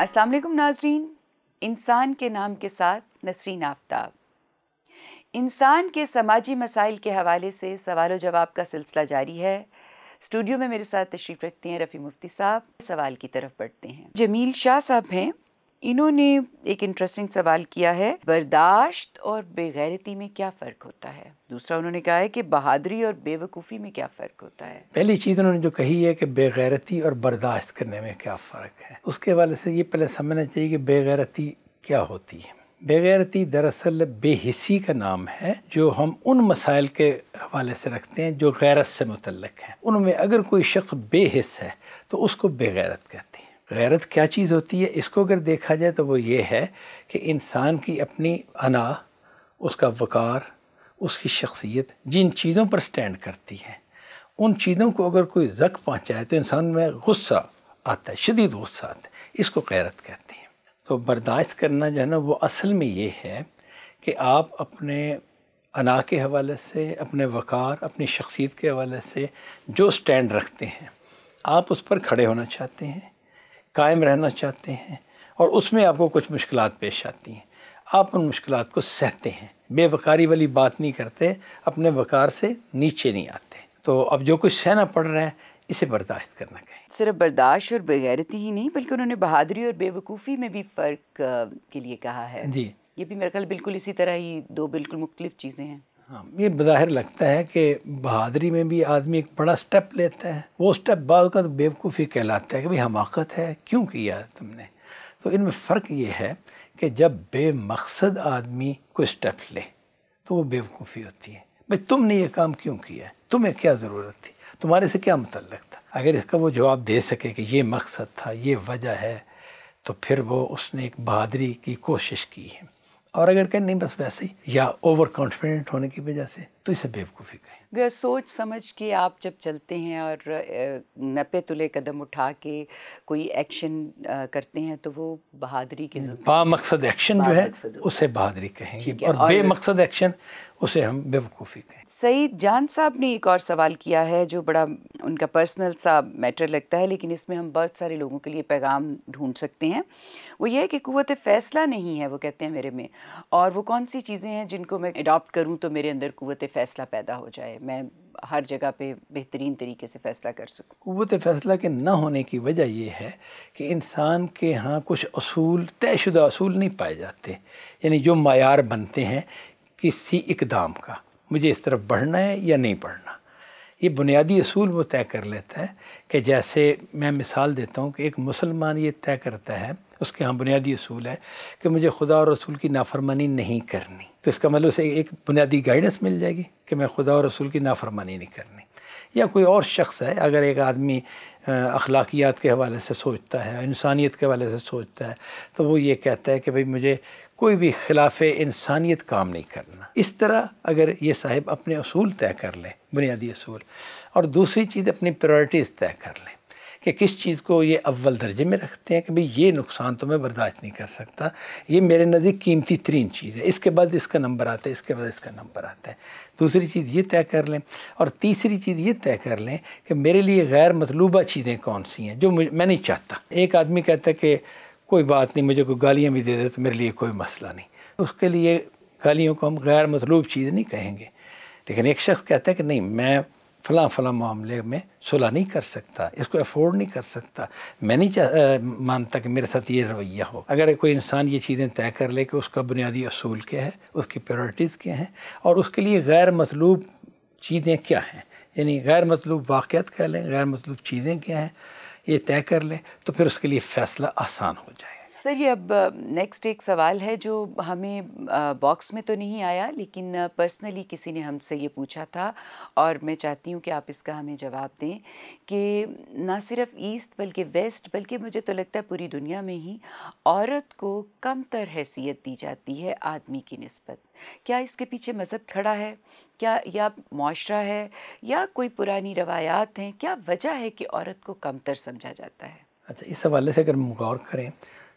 السلام علیکم ناظرین، انسان کے نام کے ساتھ نسرین آفتاب۔ انسان کے سماجی مسائل کے حوالے سے سوال و جواب کا سلسلہ جاری ہے۔ اسٹوڈیو میں میرے ساتھ تشریف رکھتے ہیں رفیع مفتی صاحب۔ سوال کی طرف بڑھتے ہیں۔ جمیل شاہ صاحب ہیں، انہوں نے ایک انٹرسٹنگ سوال کیا ہے، برداشت اور بے غیرتی میں کیا فرق ہوتا ہے؟ دوسرا انہوں نے کہا ہے کہ بہادری اور بے وقوفی میں کیا فرق ہوتا ہے؟ پہلی چیز انہوں نے جو کہی ہے کہ بے غیرتی اور برداشت کرنے میں کیا فرق ہے، اس کے حوالے سے یہ پہلے سمجھنا چاہیے کہ بے غیرتی کیا ہوتی ہے۔ بے غیرتی دراصل بے حسی کا نام ہے جو ہم ان مسائل کے حوالے سے رکھتے ہیں جو غیرت سے متعلق ہیں۔ ان میں اگر کوئی شخص بے حس ہے تو اس کو بے غیرت کہتے ہیں۔ غیرت کیا چیز ہوتی ہے؟ اس کو اگر دیکھا جائے تو وہ یہ ہے کہ انسان کی اپنی انا، اس کا وقار، اس کی شخصیت جن چیزوں پر سٹینڈ کرتی ہے، ان چیزوں کو اگر کوئی زک پہنچائے تو انسان میں غصہ آتا ہے، شدید غصہ آتا ہے، اس کو غیرت کہتے ہیں۔ تو برداشت کرنا جو ہے نا وہ اصل میں یہ ہے کہ آپ اپنے انا کے حوالے سے، اپنے وقار، اپنی شخصیت کے حوالے سے جو سٹینڈ رکھتے ہیں، آپ اس پر کھڑے ہونا چاہتے ہیں، قائم رہنا چاہتے ہیں، اور اس میں آپ کو کچھ مشکلات پیش آتی ہیں، آپ ان مشکلات کو سہتے ہیں، بے وقاری والی بات نہیں کرتے، اپنے وقار سے نیچے نہیں آتے۔ تو اب جو کچھ سہنا پڑ رہا ہے اسے برداشت کرنا کہیں۔ صرف برداشت اور بے غیرتی ہی نہیں بلکہ انہوں نے بہادری اور بے وقوفی میں بھی فرق کے لیے کہا ہے۔ جی، یہ بھی میرے خیال بالکل اسی طرح ہی دو بالکل مختلف چیزیں ہیں۔ ہاں، یہ بظاہر لگتا ہے کہ بہادری میں بھی آدمی ایک بڑا سٹیپ لیتا ہے، وہ سٹیپ بعض اوقات بے وقوفی کہلاتا ہے کہ بھئی حماقت ہے، کیوں کیا تم نے؟ تو ان میں فرق یہ ہے کہ جب بے مقصد آدمی کوئی سٹیپ لے تو وہ بے وقوفی ہوتی ہے۔ بھئی تم نے یہ کام کیوں کیا ہے؟ تمہیں کیا ضرورت تھی؟ تمہارے سے کیا متعلق تھا؟ اگر اس کا وہ جواب دے سکے کہ یہ مقصد تھا، یہ وجہ ہے، تو پھر وہ اس نے ایک بہادری کی کوشش کی ہے۔ اور اگر کہ نہیں بس ویسے ہی یا اوور کانفیڈنٹ ہونے کی وجہ سے، تو اسے بے وقوفی کہیں۔ اگر سوچ سمجھ کے آپ جب چلتے ہیں اور نپے تلے قدم اٹھا کے کوئی ایکشن کرتے ہیں تو وہ بہادری کی ضرورت ہے۔ با مقصد ایکشن جو ہے اسے بہادری کہیں گے، اور بے مقصد ایکشن اسے ہم بے وقوفی کہیں۔ سعید جان صاحب نے ایک اور سوال کیا ہے جو بڑا ان کا پرسنل سا میٹر لگتا ہے، لیکن اس میں ہم بہت سارے لوگوں کے لیے پیغام ڈھونڈ سکتے ہیں۔ وہ یہ ہے کہ قوت فیصلہ نہیں ہے، وہ کہتے ہیں میرے میں، اور وہ کون سی چیزیں ہیں جن کو میں اڈاپٹ کروں تو میرے اندر قوت فیصلہ پیدا ہو جائے، میں ہر جگہ پہ بہترین طریقے سے فیصلہ کر سکوں۔ قوت فیصلہ کے نہ ہونے کی وجہ یہ ہے کہ انسان کے ہاں کچھ اصول، طے شدہ اصول نہیں پائے جاتے، یعنی جو معیار بنتے ہیں کسی اقدام کا، مجھے اس طرف بڑھنا ہے یا نہیں بڑھنا۔ یہ بنیادی اصول وہ طے کر لیتا ہے کہ جیسے میں مثال دیتا ہوں کہ ایک مسلمان یہ طے کرتا ہے، اس کے ہاں بنیادی اصول ہے کہ مجھے خدا اور رسول کی نافرمانی نہیں کرنی، تو اس کا مطلب اسے ایک بنیادی گائیڈنس مل جائے گی کہ میں خدا اور رسول کی نافرمانی نہیں کرنی۔ یا کوئی اور شخص ہے، اگر ایک آدمی اخلاقیات کے حوالے سے سوچتا ہے، انسانیت کے حوالے سے سوچتا ہے، تو وہ یہ کہتا ہے کہ بھئی مجھے کوئی بھی خلاف انسانیت کام نہیں کرنا۔ اس طرح اگر یہ صاحب اپنے اصول طے کر لیں، بنیادی اصول، اور دوسری چیز اپنی پریورٹیز طے کر لیں کہ کس چیز کو یہ اول درجے میں رکھتے ہیں کہ بھئی یہ نقصان تو میں برداشت نہیں کر سکتا، یہ میرے نزدیک قیمتی ترین چیز ہے، اس کے بعد اس کا نمبر آتا ہے، اس کے بعد اس کا نمبر آتا ہے۔ دوسری چیز یہ طے کر لیں، اور تیسری چیز یہ طے کر لیں کہ میرے لیے غیر مطلوبہ چیزیں کون سی ہیں جو میں نہیں چاہتا۔ ایک آدمی کہتا ہے کہ کوئی بات نہیں، مجھے کوئی گالیاں بھی دے دے تو میرے لیے کوئی مسئلہ نہیں، اس کے لیے گالیوں کو ہم غیر مطلوب چیز نہیں کہیں گے۔ لیکن ایک شخص کہتا ہے کہ نہیں، میں فلاں فلاں معاملے میں صلح نہیں کر سکتا، اس کو افورڈ نہیں کر سکتا، میں نہیں مانتا کہ میرے ساتھ یہ رویہ ہو۔ اگر کوئی انسان یہ چیزیں طے کر لے کہ اس کا بنیادی اصول کیا ہے، اس کی پریورٹیز کیا ہیں، اور اس کے لیے غیر مطلوب چیزیں کیا ہیں، یعنی غیر مطلوب واقعات کہہ لیں، غیر مطلوب چیزیں کیا ہیں، یہ طے کر لیں، تو پھر اس کے لیے فیصلہ آسان ہو جائے گا۔ سر یہ اب نیکسٹ ایک سوال ہے جو ہمیں باکس میں تو نہیں آیا، لیکن پرسنلی کسی نے ہم سے یہ پوچھا تھا، اور میں چاہتی ہوں کہ آپ اس کا ہمیں جواب دیں کہ نہ صرف ایسٹ بلکہ ویسٹ، بلکہ مجھے تو لگتا ہے پوری دنیا میں ہی عورت کو کم تر حیثیت دی جاتی ہے آدمی کی نسبت۔ کیا اس کے پیچھے مذہب کھڑا ہے، کیا یا معاشرہ ہے، یا کوئی پرانی روایات ہیں؟ کیا وجہ ہے کہ عورت کو کم تر سمجھا جاتا ہے؟ اچھا، اس حوالے سے اگر ہم غور کریں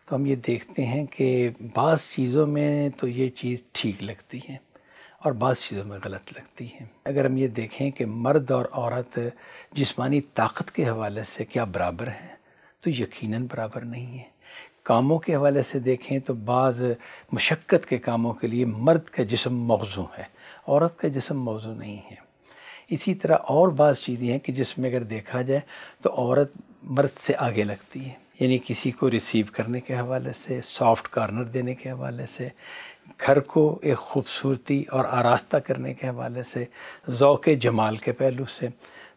تو ہم یہ دیکھتے ہیں کہ بعض چیزوں میں تو یہ چیز ٹھیک لگتی ہے اور بعض چیزوں میں غلط لگتی ہے۔ اگر ہم یہ دیکھیں کہ مرد اور عورت جسمانی طاقت کے حوالے سے کیا برابر ہیں، تو یقیناً برابر نہیں ہے۔ کاموں کے حوالے سے دیکھیں تو بعض مشقت کے کاموں کے لیے مرد کا جسم موزوں ہے، عورت کا جسم موزوں نہیں ہے۔ اسی طرح اور بعض چیزیں ہیں کہ جس میں اگر دیکھا جائے تو عورت مرد سے آگے لگتی ہے، یعنی کسی کو ریسیو کرنے کے حوالے سے، سافٹ کارنر دینے کے حوالے سے، گھر کو ایک خوبصورتی اور آراستہ کرنے کے حوالے سے، ذوق جمال کے پہلو سے،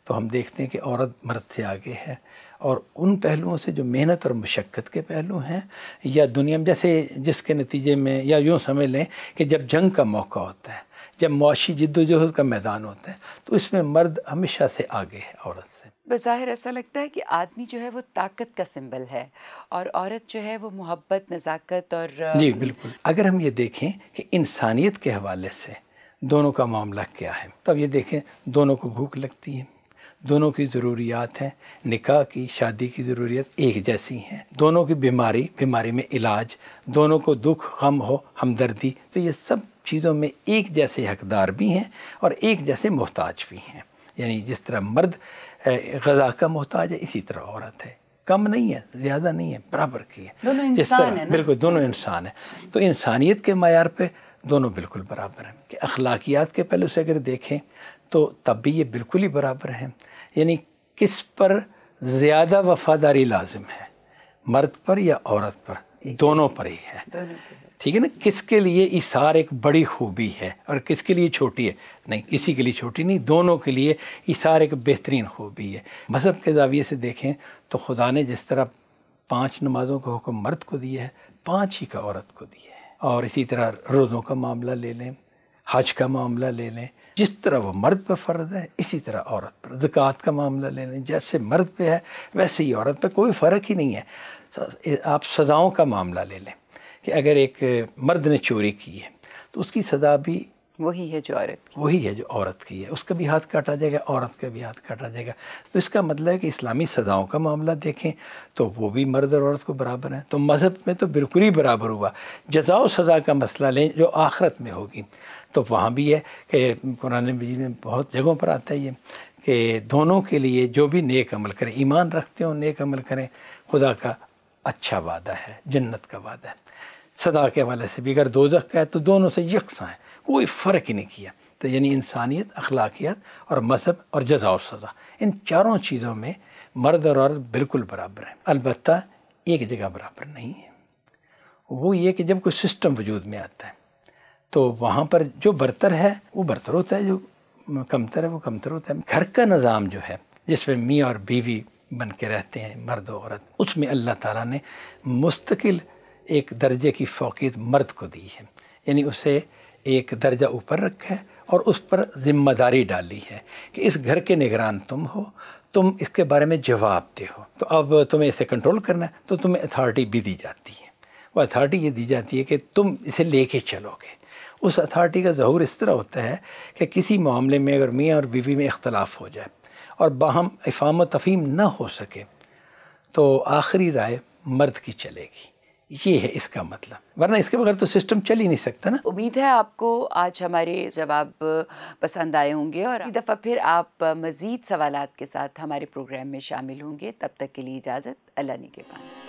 تو ہم دیکھتے ہیں کہ عورت مرد سے آگے ہے۔ اور ان پہلوؤں سے جو محنت اور مشقت کے پہلو ہیں، یا دنیا میں جیسے جس کے نتیجے میں، یا یوں سمجھ لیں کہ جب جنگ کا موقع ہوتا ہے، جب معاشی جد و جہد کا میدان ہوتا ہے، تو اس میں مرد ہمیشہ سے آگے ہے عورت سے۔ بظاہر ایسا لگتا ہے کہ آدمی جو ہے وہ طاقت کا سمبل ہے اور عورت جو ہے وہ محبت، نزاکت اور جی بالکل۔ اگر ہم یہ دیکھیں کہ انسانیت کے حوالے سے دونوں کا معاملہ کیا ہے، تو اب یہ دیکھیں دونوں کو بھوک لگتی ہے، دونوں کی ضروریات ہیں، نکاح کی، شادی کی ضروریات ایک جیسی ہیں، دونوں کی بیماری میں علاج، دونوں کو دکھ غم ہو، ہمدردی، تو یہ سب چیزوں میں ایک جیسے حقدار بھی ہیں اور ایک جیسے محتاج بھی ہیں۔ یعنی جس طرح مرد غذا کا محتاج ہے، اسی طرح عورت ہے، کم نہیں ہے، زیادہ نہیں ہے، برابر کی ہے، دونوں انسان ہیں نا؟ بالکل دونوں انسان ہیں۔ تو انسانیت کے معیار پہ دونوں بالکل برابر ہیں۔ کہ اخلاقیات کے پہلو سے اگر دیکھیں تو تب بھی یہ بالکل ہی برابر ہیں۔ یعنی کس پر زیادہ وفاداری لازم ہے، مرد پر یا عورت پر؟ دونوں پر ہی ہے، ٹھیک ہے نا۔ کس کے لیے ایثار ایک بڑی خوبی ہے اور کس کے لیے چھوٹی ہے؟ نہیں، کسی کے لیے چھوٹی نہیں، دونوں کے لیے ایثار ایک بہترین خوبی ہے۔ مذہب کے زاویے سے دیکھیں تو خدا نے جس طرح 5 نمازوں کا حکم مرد کو دیا ہے، 5 ہی کا عورت کو دیا ہے۔ اور اسی طرح روزوں کا معاملہ لے لیں، حج کا معاملہ لے لیں، جس طرح وہ مرد پر فرض ہے اسی طرح عورت پر۔ زکوٰۃ کا معاملہ لے لیں، جیسے مرد پہ ہے ویسے ہی عورت پہ، کوئی فرق ہی نہیں ہے۔ آپ سزاؤں کا معاملہ لے لیں کہ اگر ایک مرد نے چوری کی ہے تو اس کی سزا بھی وہی ہے جو عورت کی، وہی ہے جو عورت کی ہے، اس کا بھی ہاتھ کاٹا جائے گا، عورت کا بھی ہاتھ کاٹا جائے گا۔ تو اس کا مطلب ہے کہ اسلامی سزاؤں کا معاملہ دیکھیں تو وہ بھی مرد اور عورت کو برابر ہیں۔ تو مذہب میں تو بالکل ہی برابر ہوا۔ جزا و سزا کا مسئلہ لیں جو آخرت میں ہوگی، تو وہاں بھی ہے کہ قرآن مجید میں بہت جگہوں پر آتا ہے یہ کہ دونوں کے لیے جو بھی نیک عمل کریں، ایمان رکھتے ہوں نیک عمل کریں، خدا کا اچھا وعدہ ہے، جنت کا وعدہ ہے۔ سزا کے حوالے سے بھی اگر دوزخ کا ہے تو دونوں سے یکساں ہیں، کوئی فرق ہی نہیں کیا۔ تو یعنی انسانیت، اخلاقیات اور مذہب اور جزا و سزا، ان چاروں چیزوں میں مرد اور عورت بالکل برابر ہیں۔ البتہ ایک جگہ برابر نہیں ہے، وہ یہ کہ جب کوئی سسٹم وجود میں آتا ہے تو وہاں پر جو برتر ہے وہ برتر ہوتا ہے، جو کمتر ہے وہ کمتر ہوتا ہے۔ گھر کا نظام جو ہے جس میں میاں اور بیوی بن کے رہتے ہیں، مرد و عورت، اس میں اللہ تعالیٰ نے مستقل ایک درجے کی فوقیت مرد کو دی ہے، یعنی اسے ایک درجہ اوپر رکھا ہے اور اس پر ذمہ داری ڈالی ہے کہ اس گھر کے نگران تم ہو، تم اس کے بارے میں جواب دہ ہو، تو اب تمہیں اسے کنٹرول کرنا ہے تو تمہیں اتھارٹی بھی دی جاتی ہے۔ وہ اتھارٹی یہ دی جاتی ہے کہ تم اسے لے کے چلو گے۔ اس اتھارٹی کا ظہور اس طرح ہوتا ہے کہ کسی معاملے میں اگر میاں اور بیوی میں اختلاف ہو جائے اور باہم افہام و تفہیم نہ ہو سکے تو آخری رائے مرد کی چلے گی، یہ ہے اس کا مطلب، ورنہ اس کے بغیر تو سسٹم چل ہی نہیں سکتا نا۔ امید ہے آپ کو آج ہمارے جواب پسند آئے ہوں گے اور ایک دفعہ پھر آپ مزید سوالات کے ساتھ ہمارے پروگرام میں شامل ہوں گے۔ تب تک کے لیے اجازت، اللہ نگہبان۔